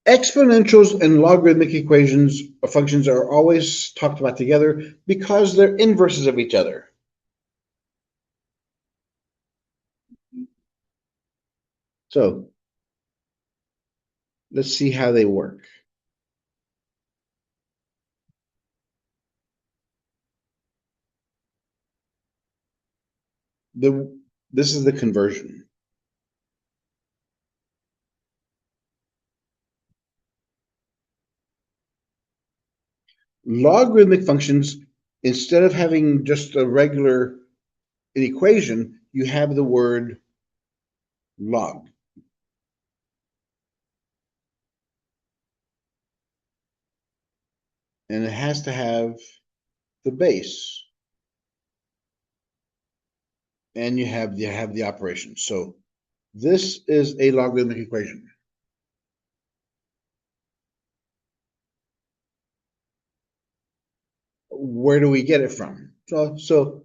Exponentials and logarithmic equations or functions are always talked about together because they're inverses of each other. So let's see how they work. This is the conversion. Logarithmic functions, instead of having just a regular equation, you have the word log. And it has to have the base. And you have the operation. So this is a logarithmic equation. Where do we get it from? So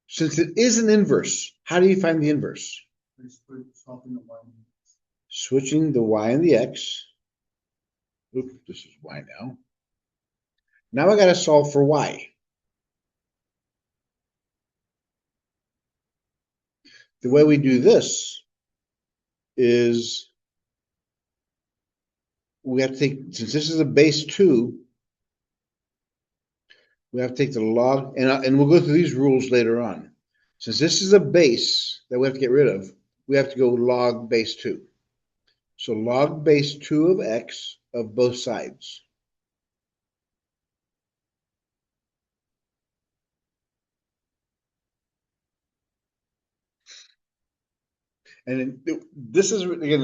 since it is an inverse, how do you find the inverse? Switching the y and the x. Oops, this is y now. Now I got to solve for y. The way we do this is we have to take, since this is a base 2, we have to take the log, and we'll go through these rules later on. Since this is a base that we have to get rid of, we have to go log base 2. So log base 2 of x of both sides. And this is, again,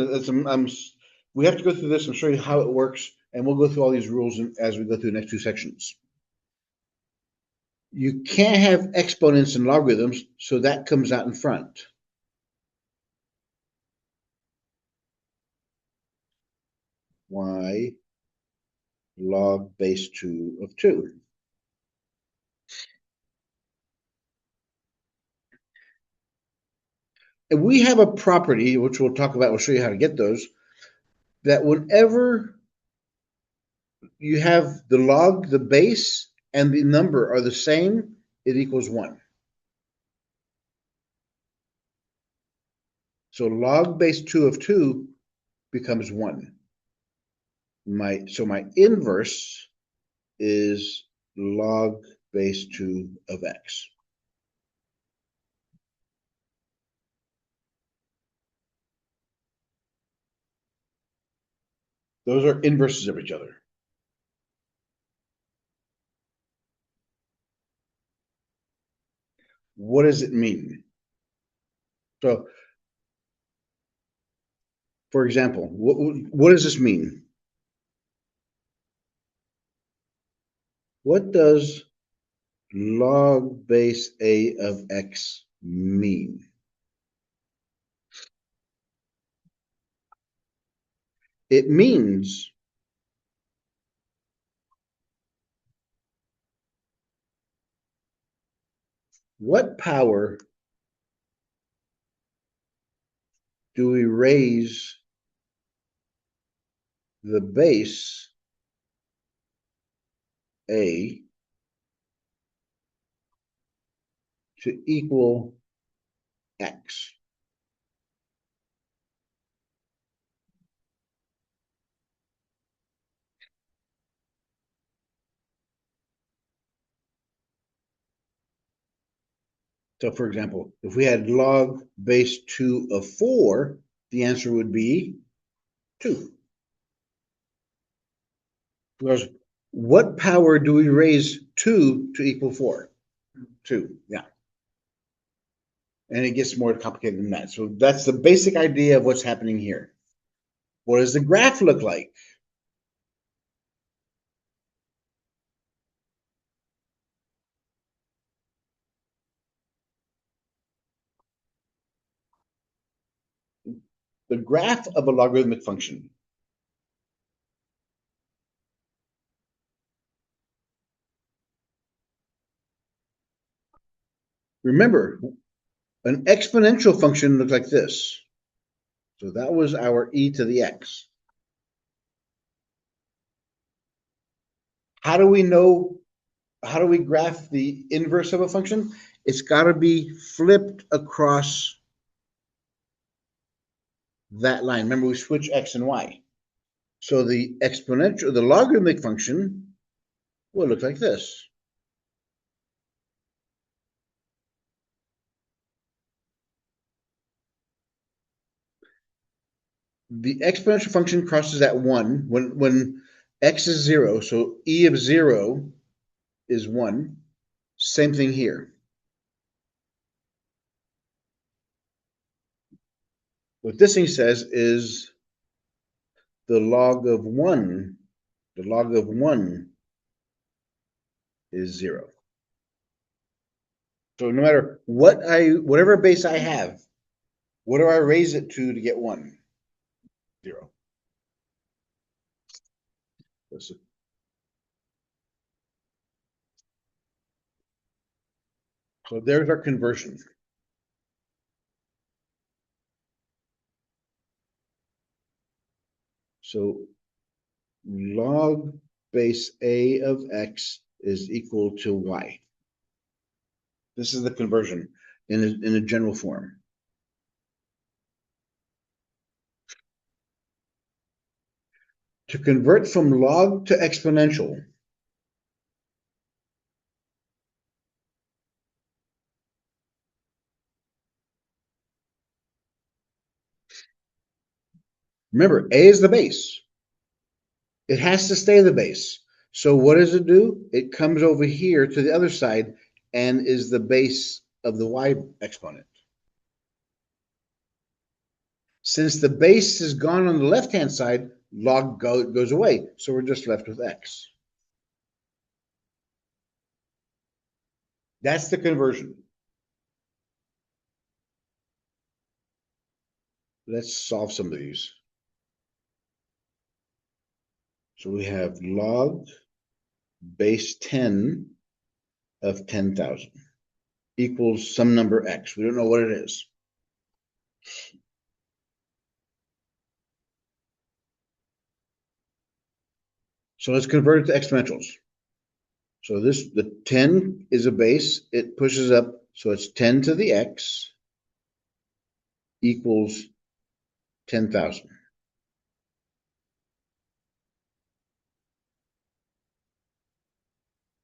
we have to go through this and show you how it works, and we'll go through all these rules as we go through the next 2 sections. You can't have exponents and logarithms, so that comes out in front. Y log base 2 of 2. And we have a property, which we'll talk about, we'll show you how to get those, that whenever you have the log, the base, and the number are the same, it equals 1. So log base 2 of 2 becomes 1. So my inverse is log base 2 of x. Those are inverses of each other. What does it mean? So, for example, what does this mean? What does log base a of x mean? It means what power do we raise the base a to equal x? So for example, if we had log base 2 of 4, the answer would be 2. Because what power do we raise 2 to equal 4? 2, yeah. And it gets more complicated than that. So that's the basic idea of what's happening here. What does the graph look like? The graph of a logarithmic function. Remember, an exponential function looks like this. So that was our e to the x. How do we know, how do we graph the inverse of a function? It's got to be flipped across that line. Remember, we switch x and y. So the exponential, the logarithmic function will look like this. The exponential function crosses at 1 when x is 0, so e of 0 is 1. Same thing here. What this thing says is the log of 1 is 0. So no matter whatever base I have, what do I raise it to get 1? 0. So there's our conversion. So log base a of x is equal to y. This is the conversion in a general form. To convert from log to exponential, remember, a is the base. It has to stay the base. So what does it do? It comes over here to the other side and is the base of the y exponent. Since the base is gone on the left-hand side, log goes away. So we're just left with x. That's the conversion. Let's solve some of these. So we have log base 10 of 10,000 equals some number x. We don't know what it is. So let's convert it to exponentials. So the 10 is a base. It pushes up, so it's 10 to the x equals 10,000.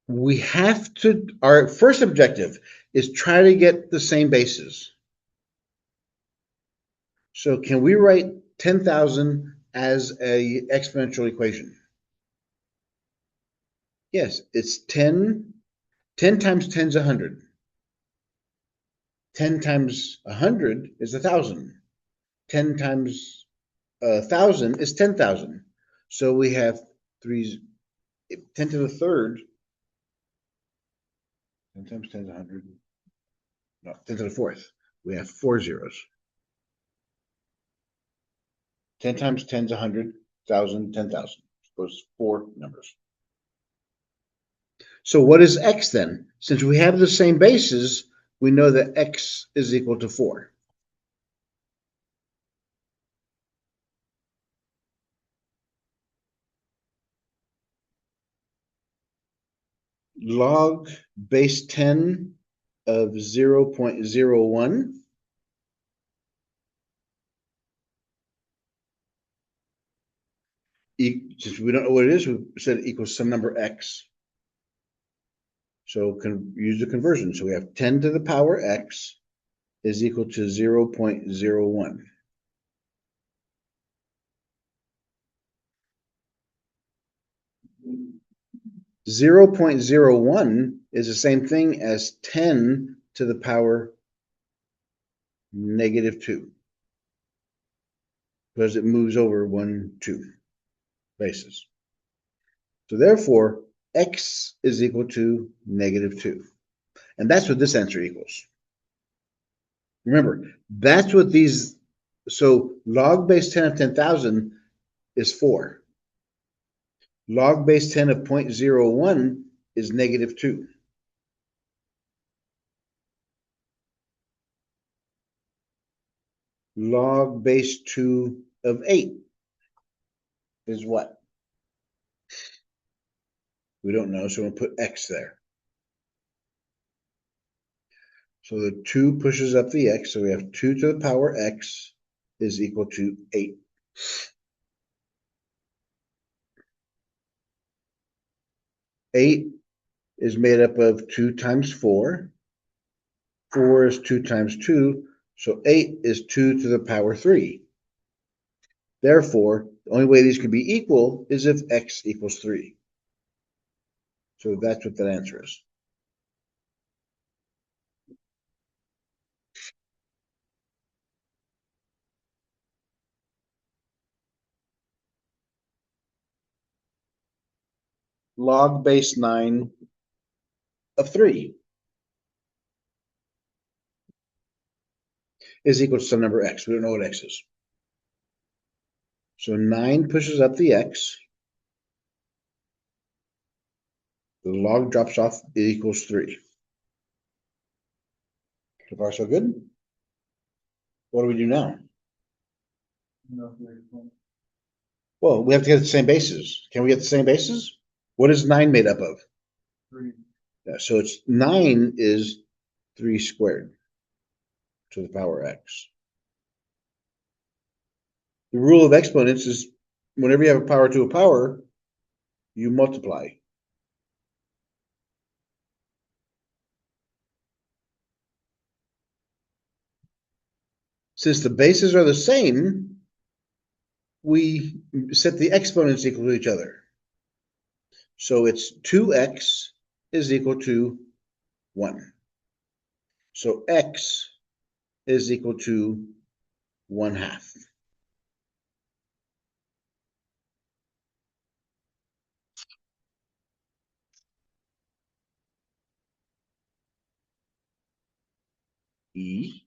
We have to, our first objective is try to get the same bases. So can we write 10,000 as a exponential equation? Yes, it's 10 times 10 is 100. 10 times 100 is 1,000. 10 times 1,000 is 10,000. So we have 10 to the third. 10 times 10 is 100. No, 10 to the fourth. We have 4 zeros. 10 times 10 is 100, 1,000, 10,000. Those 4 numbers. So what is x then? Since we have the same bases, we know that x is equal to 4. Log base 10 of 0.01 since we don't know what it is, we said it equals some number x. So can use the conversion. So we have 10 to the power x is equal to 0.01. Zero 0.01 is the same thing as 10 to the power -2 because it moves over 1, 2 bases. So therefore, x is equal to -2. And that's what this answer equals. Remember, that's what these, so log base 10 of 10,000 is 4. Log base 10 of 0.01 is -2. Log base 2 of 8 is what? We don't know, so we'll put x there. So the 2 pushes up the x, so we have 2 to the power x is equal to 8. Eight is made up of 2 times 4. 4 is 2 times 2, so 8 is 2 to the power 3. Therefore, the only way these could be equal is if x equals 3. So that's what that answer is. Log base 9 of 3 is equal to some number x. We don't know what x is. So 9 pushes up the x. The log drops off, it equals 3. So far, so good? What do we do now? Well, we have to get the same bases. Can we get the same bases? What is 9 made up of? 3. Yeah, so it's 9 is 3 squared to the power x. The rule of exponents is whenever you have a power to a power, you multiply. Since the bases are the same, we set the exponents equal to each other. So it's 2x is equal to 1. So x is equal to 1/2. E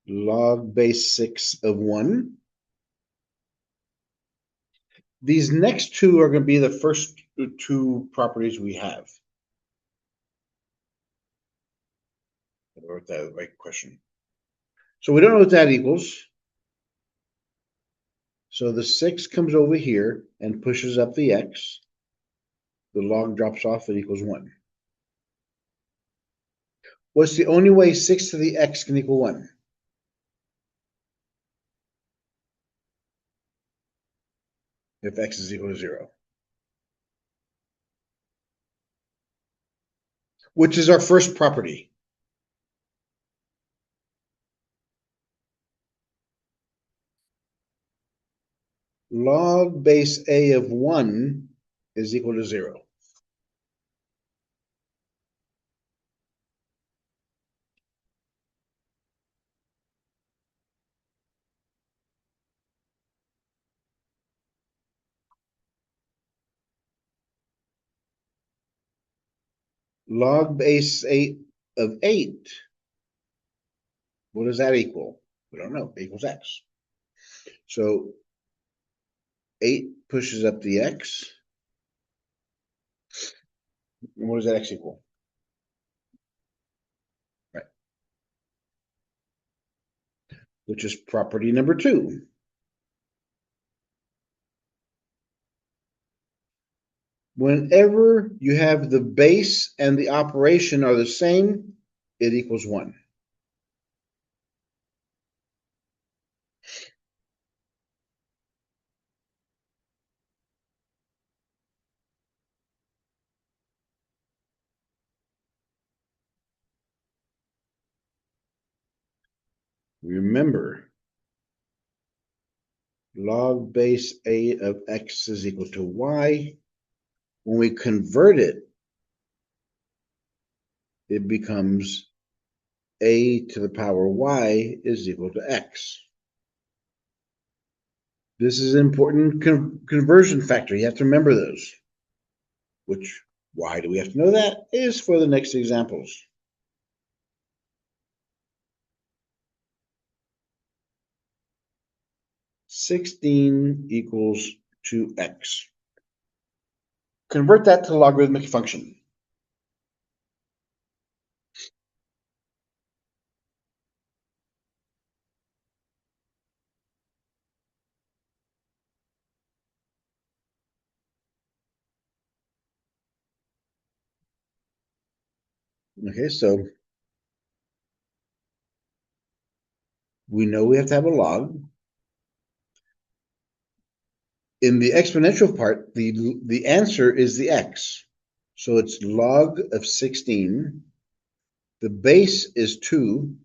log base 6 of 1. These next two are going to be the first two properties we have. I wrote that the right question. So we don't know what that equals. So the 6 comes over here and pushes up the x. The log drops off, it equals 1. What's the only way 6 to the x can equal 1? If x is equal to 0. Which is our first property. Log base a of 1 is equal to 0. Log base 8 of 8, what does that equal? We don't know. It equals x. So 8 pushes up the x. And what does that x equal? Right. Which is property number 2. Whenever you have the base and the operation are the same, it equals 1. Remember, log base a of x is equal to y. When we convert it, it becomes a to the power y is equal to x. This is an important conversion factor. You have to remember those. Which, why do we have to know that? Is for the next examples. 16 equals 2x. Convert that to a logarithmic function. Okay, so we know we have to have a log. In the exponential part, the answer is the x. So it's log of 16. The base is 2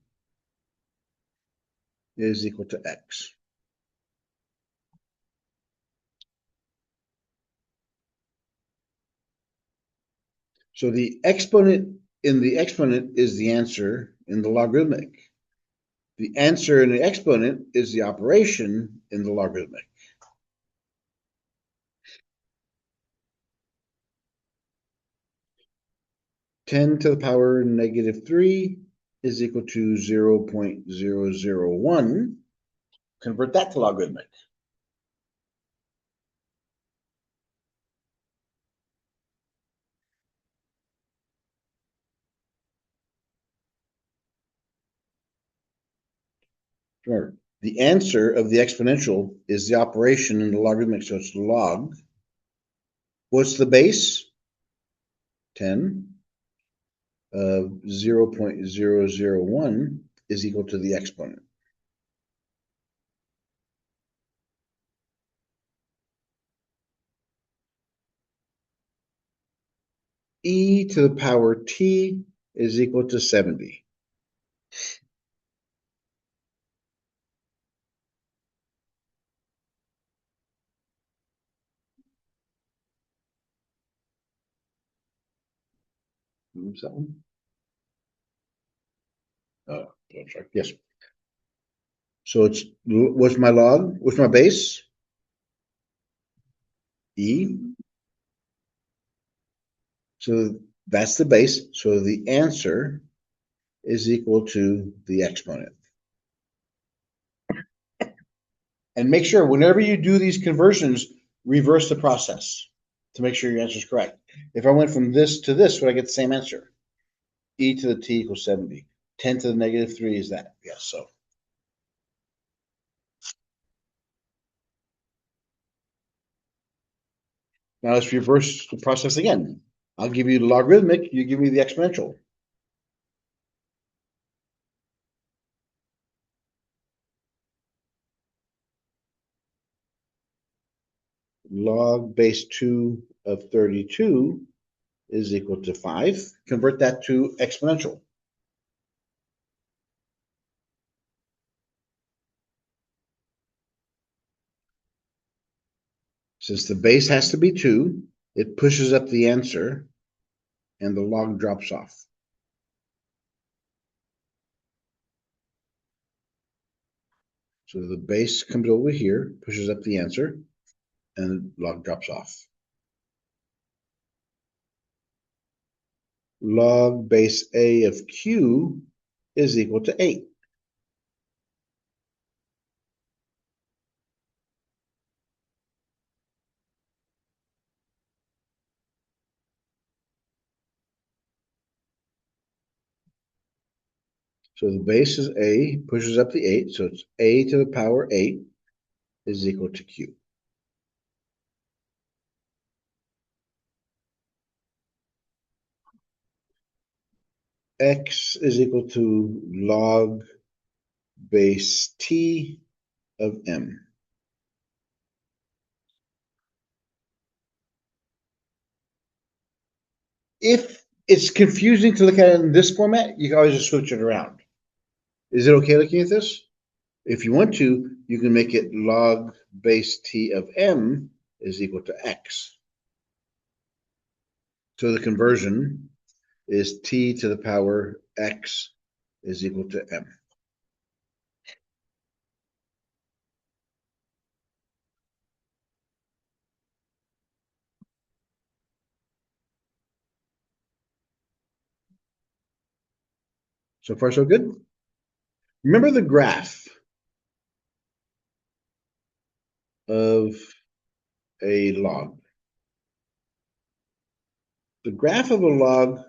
is equal to x. So the exponent in the exponent is the answer in the logarithmic. The answer in the exponent is the operation in the logarithmic. Ten to the power negative 3 is equal to 0.001. Convert that to logarithmic. Remember, the answer of the exponential is the operation in the logarithmic, so it's log. What's the base? 10. 0.001 is equal to the exponent. E to the power t is equal to 70. Something? Oh, sorry. Yes. So it's what's my log? What's my base? E. So that's the base. So the answer is equal to the exponent. And make sure whenever you do these conversions, reverse the process to make sure your answer is correct. If I went from this to this, would I get the same answer? E to the t equals 70. 10 to the negative 3 is that. Yes, so. Now let's reverse the process again. I'll give you the logarithmic, you give me the exponential. Log base 2 of 32 is equal to 5. Convert that to exponential. Since the base has to be 2, it pushes up the answer and the log drops off. So the base comes over here, pushes up the answer, and the log drops off. Log base A of Q is equal to 8. So the base is A, pushes up the 8, so it's A to the power 8 is equal to Q. X is equal to log base T of M. If it's confusing to look at it in this format, you can always just switch it around. Is it okay looking at this? If you want to, you can make it log base T of M is equal to X. So the conversion is T to the power X is equal to M. So far, so good. Remember the graph of a log. The graph of a log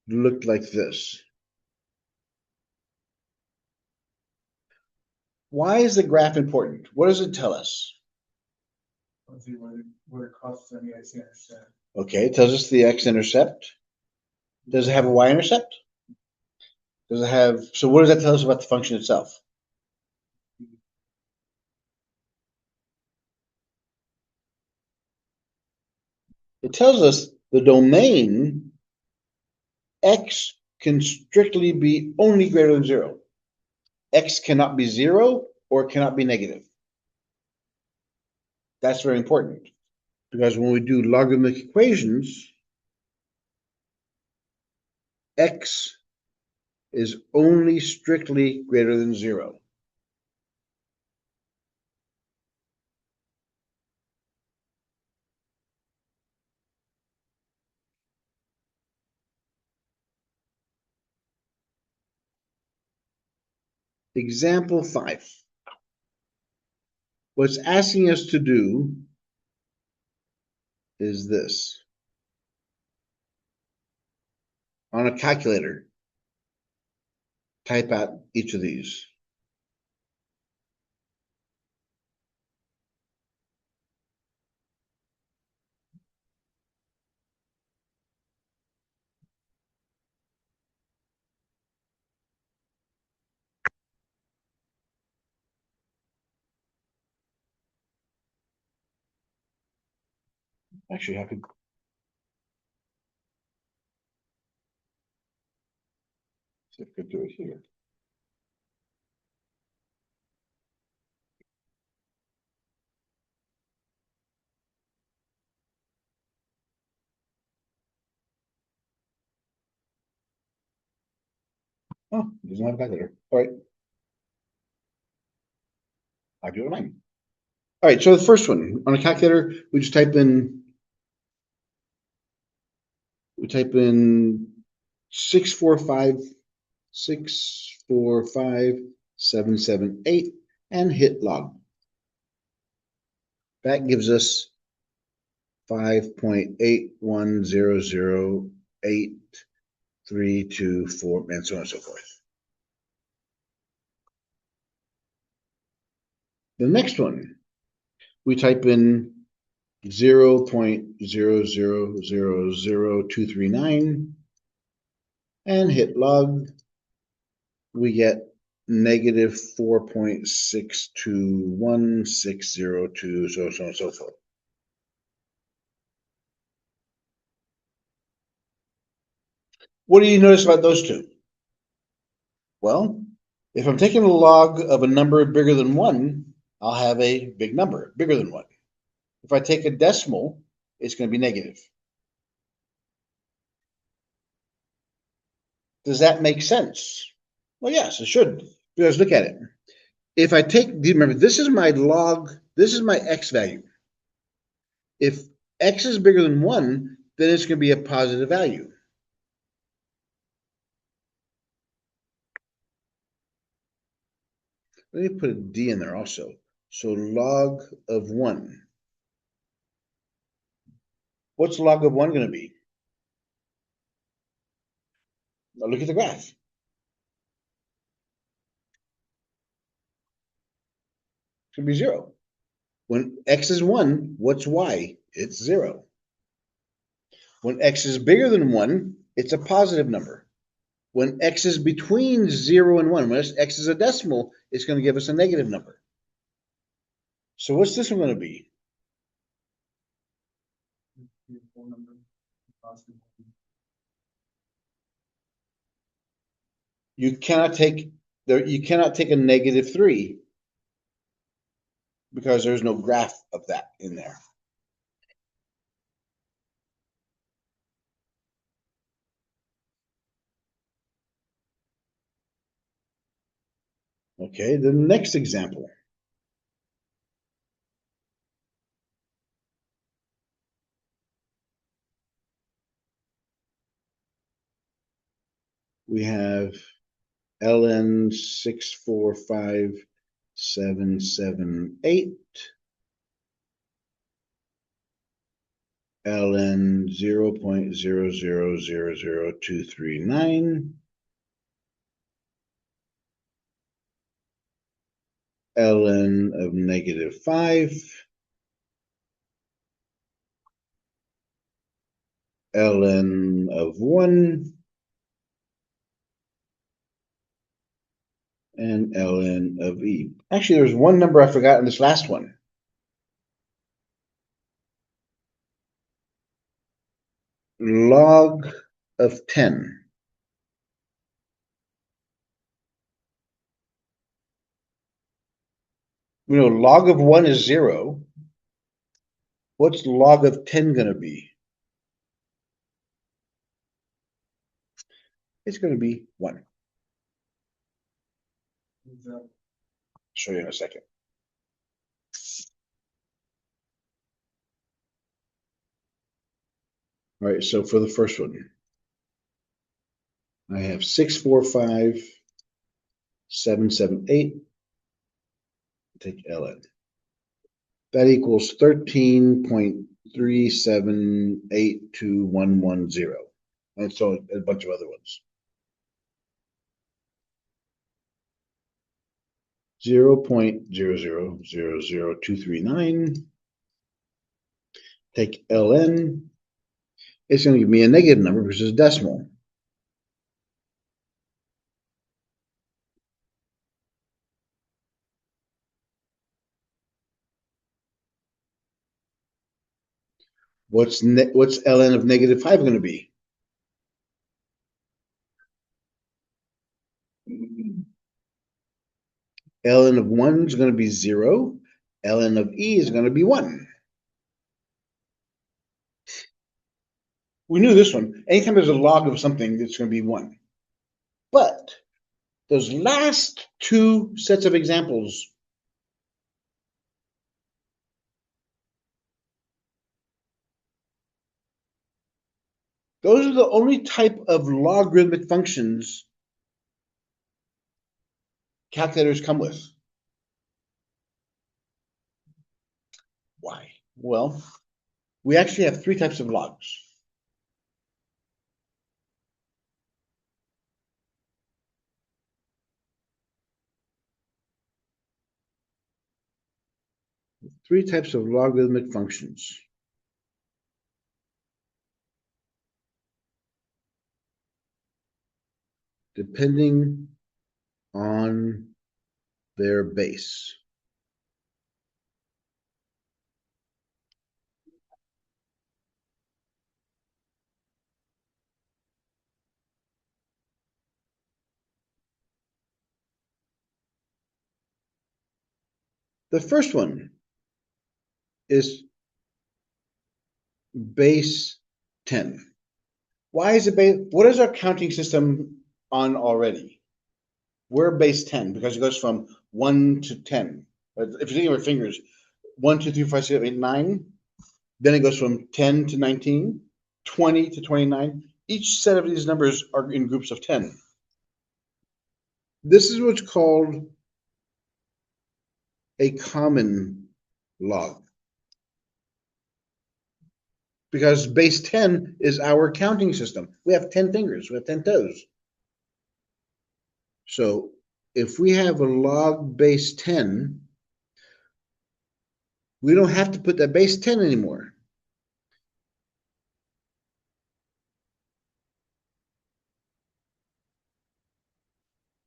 looked like this. Why is the graph important? What does it tell us? Let's see what it costs on the x-intercept. Okay, it tells us the x-intercept. Does it have a y-intercept? Does it have, so what does that tell us about the function itself? It tells us the domain x can strictly be only greater than 0. X cannot be 0 or it cannot be negative. That's very important because when we do logarithmic equations, x is only strictly greater than 0. Example 5. What's asking us to do is this. On a calculator, type out each of these. Actually, I could see if I could do it here. Oh, it doesn't have a calculator. All right, I'll do it on mine. All right, so the first one on a calculator, we just type in 645 778 and hit log. That gives us 5.81008 and so on and so forth. The next one, we type in 0.0000239 and hit log. We get negative 4.621602, so on and so forth. What do you notice about those two? Well, if I'm taking a log of a number bigger than 1, I'll have a big number, bigger than 1. If I take a decimal, it's going to be negative. Does that make sense? Well, yes, it should. Because look at it. If I take, remember, this is my log, this is my x value. If x is bigger than 1, then it's going to be a positive value. Let me put a d in there also. So log of 1. What's log of 1 going to be? Now look at the graph. It's going to be 0. When x is 1, what's y? It's 0. When x is bigger than 1, it's a positive number. When x is between 0 and 1, when x is a decimal, it's going to give us a negative number. So what's this one going to be? You cannot take a negative 3 because there's no graph of that in there. Okay, the next example. We have ln 645,778, ln 0.0000239, ln of negative 5, ln ln of 1 and ln of e. Actually, there's one number I forgot in this last one. Log of 10. You know, log of 1 is 0. What's log of 10 going to be? It's going to be 1. I'll show you in a second. All right, so for the first one, I have 645,778. Take ln. That equals 13.3782110. And so a bunch of other ones. 0.0000239. Take ln. It's going to give me a negative number, which is decimal. What's ln of negative 5 going to be? Ln of 1 is going to be 0. Ln of e is going to be 1. We knew this one. Anytime there's a log of something, it's going to be 1. But those last two sets of examples, those are the only type of logarithmic functions calculators come with. Why? Well, we actually have 3 types of logs. Three types of logarithmic functions. Depending on their base. The first one is base 10. Why is it base? What is our counting system on already? We're base 10 because it goes from 1 to 10. If you're thinking of our fingers, 1, 2, 3, 4, 5, 6, 7, 8, 9. Then it goes from 10 to 19, 20 to 29. Each set of these numbers are in groups of 10. This is what's called a common log. Because base 10 is our counting system. We have 10 fingers, we have 10 toes. So if we have a log base 10, we don't have to put that base 10 anymore.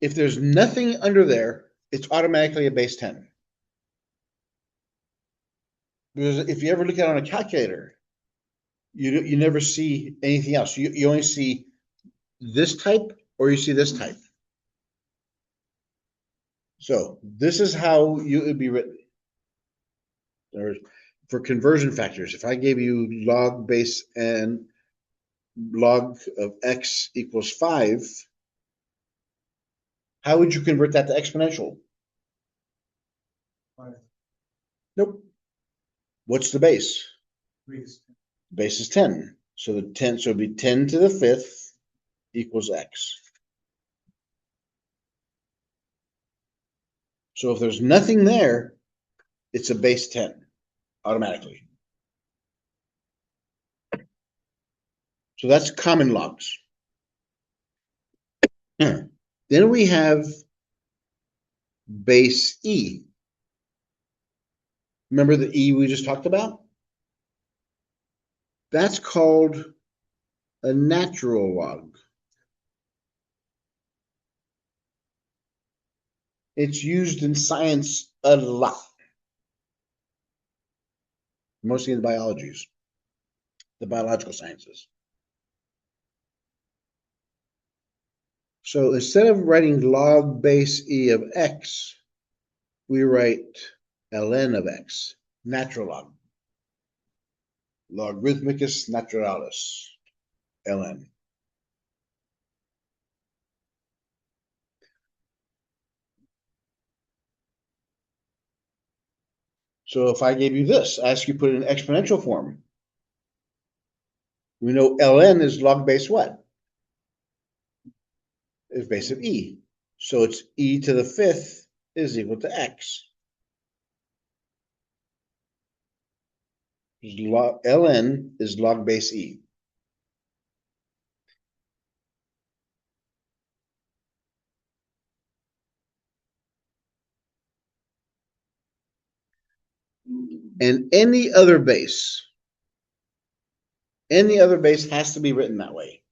If there's nothing under there, it's automatically a base 10. Because if you ever look at it on a calculator, you never see anything else. You only see this type or you see this type. So this is how it would be written. For conversion factors, if I gave you log base and log of x equals 5, how would you convert that to exponential? 5. Nope. What's the base? Base is 10. So the 10, so it'd be 10 to the 5th equals x. So if there's nothing there, it's a base 10 automatically. So that's common logs. Then we have base e. Remember the e we just talked about? That's called a natural log. It's used in science a lot, mostly in the biologies, the biological sciences. So instead of writing log base e of x, we write ln of x, natural log. Logarithmicus naturalis, ln. So if I gave you this, ask you put it in exponential form, we know ln is log base what? Is base of e. So it's e to the fifth is equal to x. Ln is log base e. And any other base has to be written that way.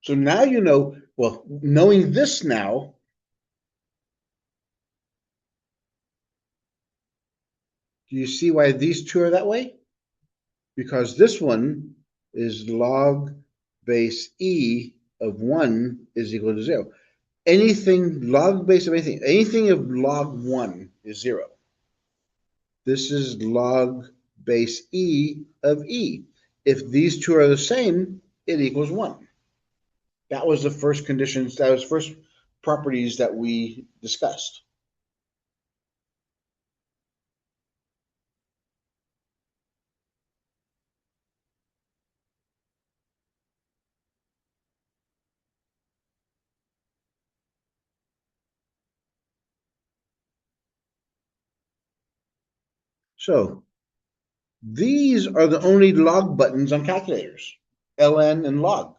So now you know, well, knowing this now, do you see why these two are that way? Because this one is log base e of 1 is equal to 0. Anything, log base of anything of log 1 is 0. This is log base e of e. If these two are the same, it equals 1. That was the first conditions, that was first properties that we discussed. So these are the only log buttons on calculators, ln and log,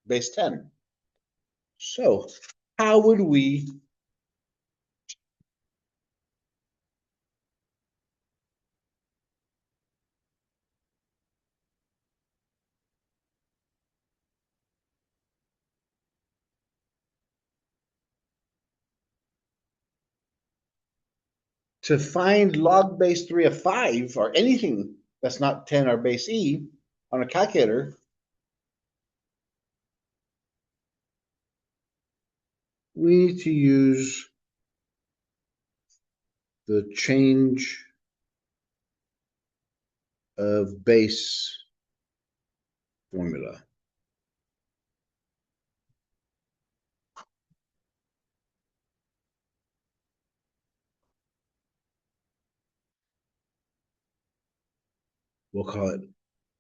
base 10. So how would we to find log base 3 of 5 or anything that's not 10 or base e on a calculator, we need to use the change of base formula. We'll call it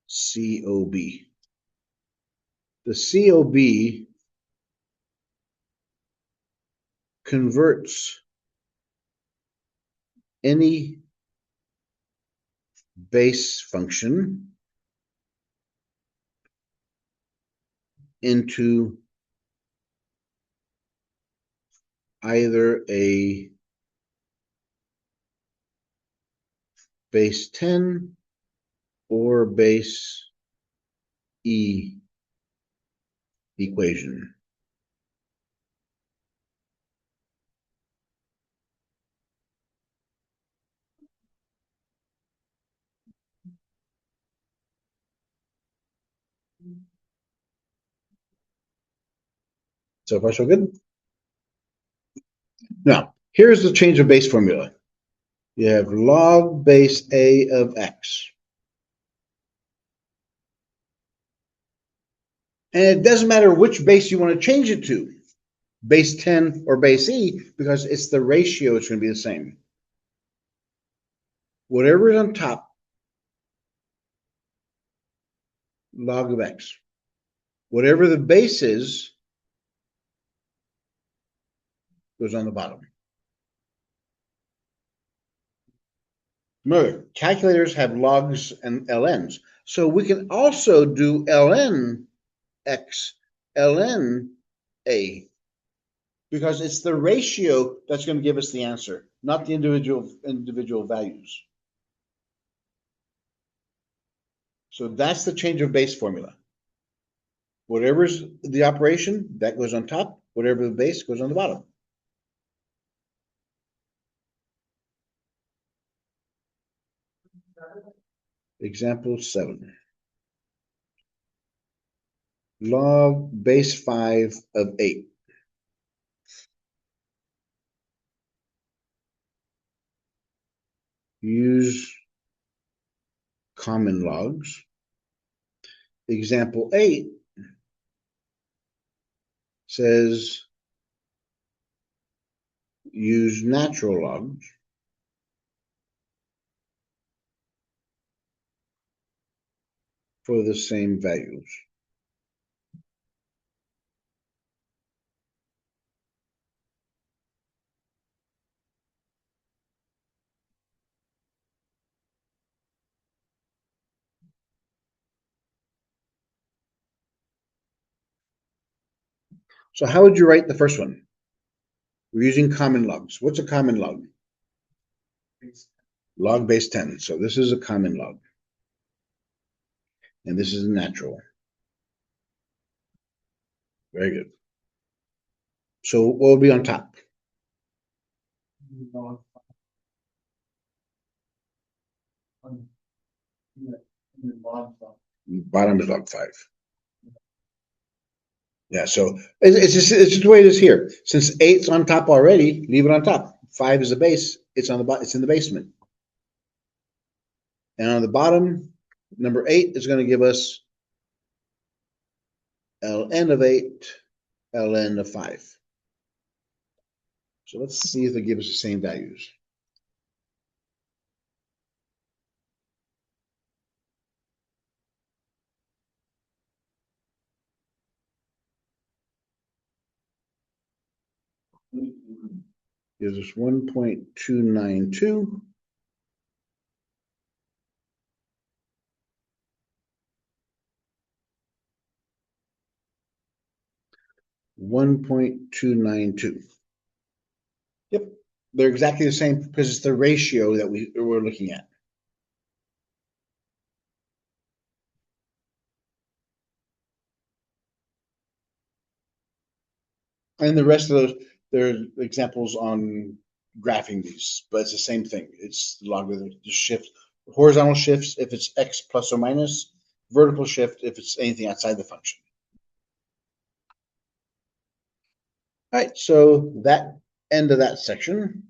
COB. The COB converts any base function into either a base 10 or base e equation. So far, so good. Now, here's the change of base formula. You have log base a of x. And it doesn't matter which base you want to change it to, base 10 or base e, because it's the ratio, it's going to be the same. Whatever is on top, log of x. Whatever the base is, goes on the bottom. Remember, calculators have logs and ln's. So we can also do ln x, ln a. because it's the ratio that's going to give us the answer, not the individual values. So that's the change of base formula. Whatever's the operation, that goes on top. Whatever the base goes on the bottom. Example 7. Log base 5 of 8. Use common logs. Example 8 says use natural logs. For the same values. So how would you write the first one? We're using common logs. What's a common log? Log base 10. So this is a common log. And this is a natural. Very good. So what will be on top? Bottom is log 5. Yeah, so it's just the way it is here. Since 8's on top already, leave it on top. 5 is the base. It's on the it's in the basement. And on the bottom, number 8 is going to give us ln of 8, ln of 5. So let's see if they give us the same values. Gives us 1.292. $1.292. Yep, they're exactly the same because it's the ratio that we're looking at. And the rest of those, there are examples on graphing these, but it's the same thing. It's logarithmic shift, horizontal shifts if it's x plus or minus, vertical shift if it's anything outside the function. All right, so that end of that section.